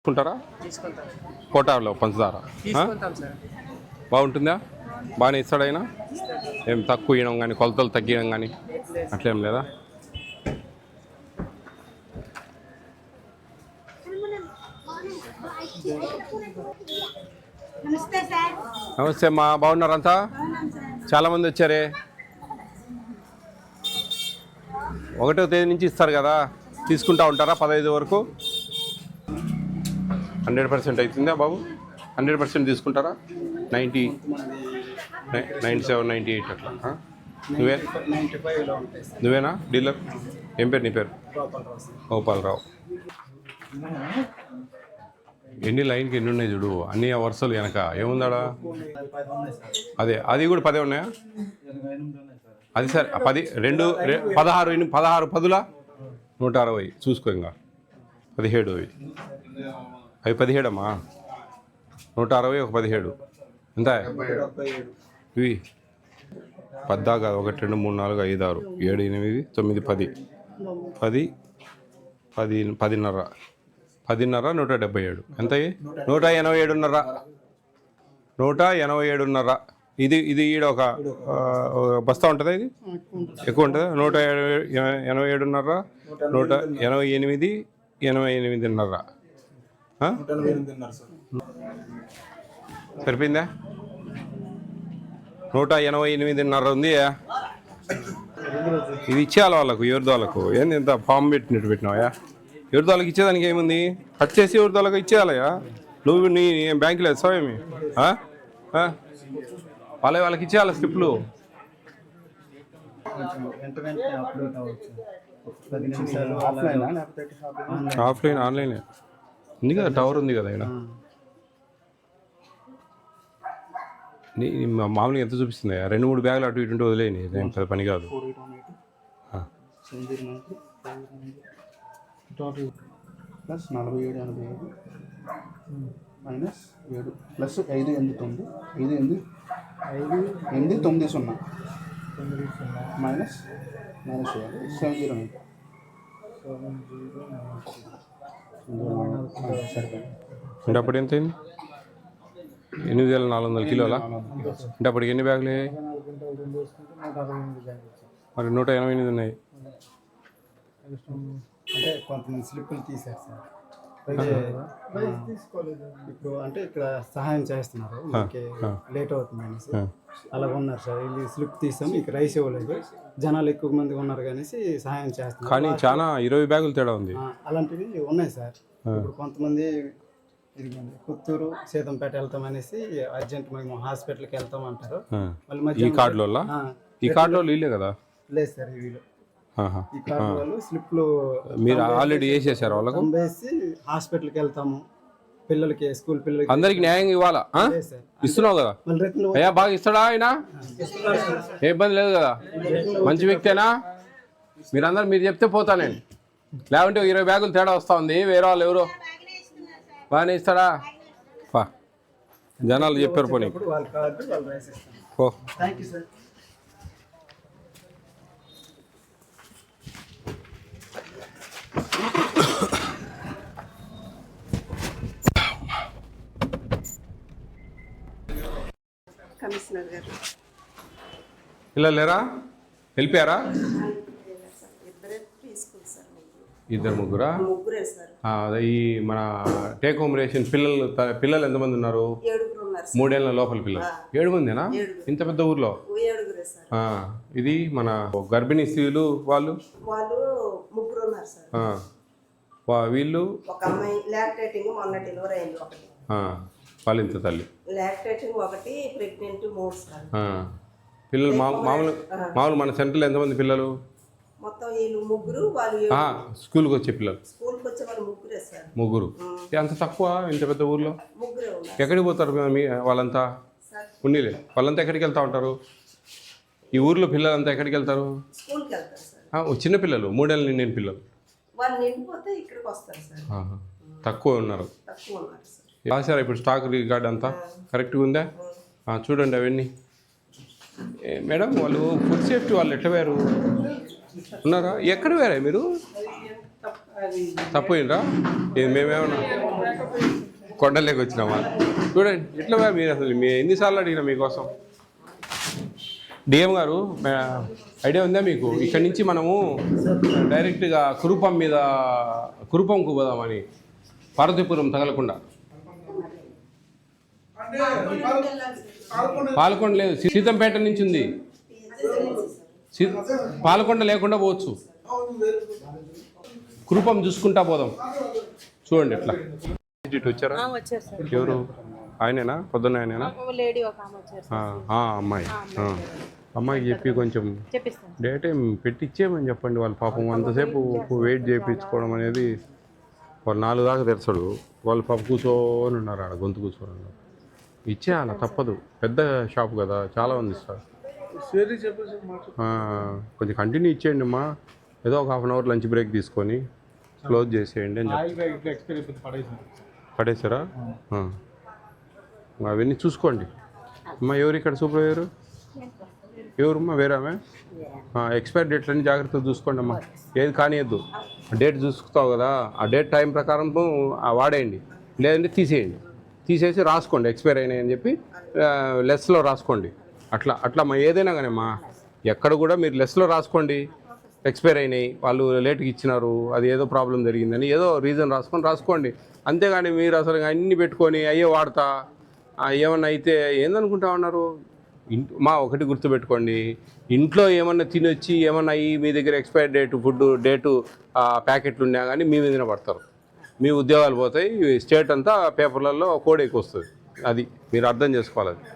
తీసుకుంటారా? కోటాలో పంచదార బాగుంటుందా? బాగానే ఇస్తాడు ఆయన? ఏం తక్కువ ఇవ్వడం కానీ కొలతలు తగ్గియడం కానీ అట్లేం లేదా? నమస్తే అమ్మా, బాగున్నారంతా? చాలామంది వచ్చారే. 1వ తేదీ నుంచి ఇస్తారు కదా, తీసుకుంటా ఉంటారా 15 వరకు? 100% అవుతుందా బాబు? 100% తీసుకుంటారా? 90, 97, 98 అట్లా. నువ్వేనా డీలర్? ఏం పేరు నీ పేరు? గోపాలరావు. ఎన్ని లైన్కి ఎన్ని ఉన్నాయి చూడు, అన్ని వరుసలు వెనక ఏముందాడా? అదే అది కూడా 10 ఉన్నాయా? అది సరే 10, 2, 16 పదులా 160 చూసుకో. ఇంకా 17 అవి 17 అమ్మా. 160 ఒక 17 ఎంత? ఇవి 10 కాదు, 1, 2, 3, 4, 5, 6, 7, 8, 9, 10, 10, 10.5, 177 ఎంత? 187.5. 187.5. ఇది ఈడ ఒక బస్తా ఉంటుందా? ఇది ఎక్కువ ఉంటుందా? 187.5, 188, 88.5. సరిపోయిందా? 188.5 ఉంది. ఇది ఇచ్చేయాలి వాళ్ళకు, ఎవరిదో వాళ్ళకు. ఏంది ఇంత ఫామ్ పెట్టినట్టు పెట్టినావా? ఎవరిదో వాళ్ళకి ఇచ్చేదానికి ఏముంది? కట్ చేసి ఎవరిదో వాళ్ళకి ఇచ్చేయాలయా? నువ్వు నీ బ్యాంకులో వేస్తావేమి? వాళ్ళకి ఇచ్చేయాలి స్లిప్లు. ఆఫ్లైన్, ఆన్లైన్ ఉంది కదా, టవర్ ఉంది కదా ఇక్కడ. మామూలుగా ఎంత చూపిస్తుంది? 2-3 బ్యాగులు అటు ఇటు వదిలేని, ఏం పెద్ద పని కాదు. Plus 47.85 minus 7 plus 5, 8, 9, 5, 8, 9, minus 709. అంటే అప్పుడు ఎంత అయింది? 8,400 కిలోలా? అంటే అప్పటికి ఎన్ని బ్యాగులు? మరి 188 ఉన్నాయి. అంటే కొంతమంది స్లిప్పులు తీశారు సార్. ఇప్పుడు అంటే ఇక్కడ సహాయం చేస్తున్నారు, లేట్ అవుతుంది అనేసి అలాగ ఉన్నారు సార్. ఇది స్లిప్ తీసాం, ఇక రైస్ ఇవ్వలేదు, జనాలు ఎక్కువ మంది ఉన్నారు అనేసి సహాయం చేస్తున్నారు. కానీ చాలా 20 బ్యాగులు తేడా ఉంది. అలాంటివి ఉన్నాయి సార్. ఇప్పుడు కొంతమంది పుత్తూరు, సీతంపేట వెళ్తాం అనేసి అర్జెంట్ మేము హాస్పిటల్కి వెళ్తాం అంటారు. మళ్ళీ ఈ కార్డులో వీళ్ళే కదా? లేదు సార్, వీళ్ళు ఈ కార్డు వాళ్ళు స్లిప్లు మీరు ఆల్రెడీ వేసేసారు వాళ్ళకు? వేసి హాస్పిటల్కి వెళ్తాము, పిల్లలకి స్కూల్ పిల్లలకి అందరికి న్యాయంగా ఇవ్వాలా? ఇస్తున్నావు కదా? అయ్యా బాగా ఇస్తాడా ఆయన? ఏ ఇబ్బంది లేదు కదా? మంచి వ్యక్తేనా? మీరు చెప్తే పోతా నేను, లేకుంటే 20 బ్యాగులు తేడా వస్తూ ఉంది. వేరే వాళ్ళు ఎవరో బాగానే ఇస్తాడా? జనాలు చెప్పారు పోనీ. ఓ కమిషనర్ గారు ఇలా లేరా? వెళ్ళిపోయారా? ఇద్దరు ముగ్గురా? అదే ఈ మన టేక్ హోమ్ రేషన్ పిల్లలు ఎంతమంది ఉన్నారు? 3 ఏళ్ళ లోపల పిల్లలు 7 మందేనా? ఇంత పెద్ద ఊర్లో? ఇది మన గర్భిణీ స్త్రీలు వాళ్ళు వీళ్ళు వాళ్ళు ఇంత తల్లి పిల్లలు మామూలు మన సెంటర్లో ఎంతమంది పిల్లలు? స్కూల్కి వచ్చే పిల్లలు ముగ్గురు. అంత తక్కువ ఇంత పెద్ద ఊర్లో? ఎక్కడికి పోతారు వాళ్ళంతా? ఉన్నీలే, వాళ్ళంతా ఎక్కడికి వెళ్తా ఉంటారు? ఈ ఊర్లో పిల్లలంతా ఎక్కడికి వెళ్తారు? చిన్న పిల్లలు, 3 ఏళ్ళ నిండిన పిల్లలు తక్కువ ఉన్నారు. రాశారా ఇప్పుడు స్టాక్ రికార్డ్ అంతా కరెక్ట్గా ఉందా? చూడండి అవన్నీ. మేడం వాళ్ళు ఫుడ్ సేఫ్టీ వాళ్ళు ఎట్లా వేరు ఉన్నారా? ఎక్కడ వేరా మీరు? తప్పు మేమేమన్నా కొండలేకి వచ్చినామా చూడండి ఎట్లా మీరు అసలు మీ ఎన్నిసార్లు అడిగినా మీకోసం. డిఎం గారు ఐడియా ఉందా మీకు? ఇక్కడి నుంచి మనము డైరెక్ట్గా కురుపంకు పోదామని, పార్వతీపురం తగలకుండా. పాలకొండ లేదు, సీతంపేట నుంచి ఉంది. పాలకొండ లేకుండా పోవచ్చు, కురుపం చూసుకుంటా పోదాం. చూడండి ఎట్లా వచ్చారా? ఎవరు ఆయనేనా? పొద్దున్న ఆయనేనా? అమ్మాయికి చెప్పి కొంచెం డే టైం పెట్టిచ్చేయమని చెప్పండి. వాళ్ళు పాపం అంతసేపు వెయిట్ చేయించుకోవడం అనేది, వాళ్ళు 4 దాకా తెరచడు, వాళ్ళు పాపం కూర్చొని ఉన్నారు ఆడ, గొంతు కూర్చొని ఉన్నారు. ఇచ్చేయాల తప్పదు, పెద్ద షాప్ కదా, చాలా ఉంది సార్. కొంచెం కంటిన్యూ ఇచ్చేయండి అమ్మా, ఏదో ఒక 1/2 అవర్ లంచ్ బ్రేక్ తీసుకొని క్లోజ్ చేసేయండి అని చెప్పి. పడేసారా? అవన్నీ చూసుకోండి అమ్మా. ఎవరు ఇక్కడ సూపర్వైజరు? ఎవరమ్మా? వేరామే? ఎక్స్పైరీ డేట్లన్నీ జాగ్రత్తగా చూసుకోండి అమ్మా, ఏది కానియద్దు. డేట్ చూసుకుతావు కదా, ఆ డేట్ టైం ప్రకారం వాడేయండి, లేదంటే తీసేసి రాసుకోండి ఎక్స్పైర్ అయినాయి అని చెప్పి లెస్లో రాసుకోండి. అట్లా మా ఏదైనా కానీ అమ్మా, ఎక్కడ కూడా మీరు లెస్లో రాసుకోండి. ఎక్స్పైర్ అయినాయి, వాళ్ళు లేట్కి ఇచ్చినారు, అది ఏదో ప్రాబ్లం జరిగిందని ఏదో రీజన్ రాసుకోండి. అంతేగాని మీరు అసలు అన్నీ పెట్టుకొని అయ్యే వాడతా ఏమన్నా అయితే ఏందనుకుంటా ఉన్నారు? ఒకటి గుర్తుపెట్టుకోండి, ఇంట్లో ఏమన్నా తినొచ్చి ఏమన్నా అయ్యి మీ దగ్గర ఎక్స్పైరీ ఫుడ్ డేటు ప్యాకెట్లు ఉన్నా కానీ మీ మీదనే పడతారు, మీ ఉద్యోగాలు పోతాయి, స్టేట్ అంతా పేపర్లలో కోడ్ ఎక్కువ వస్తుంది. అది మీరు అర్థం చేసుకోవాలి. అది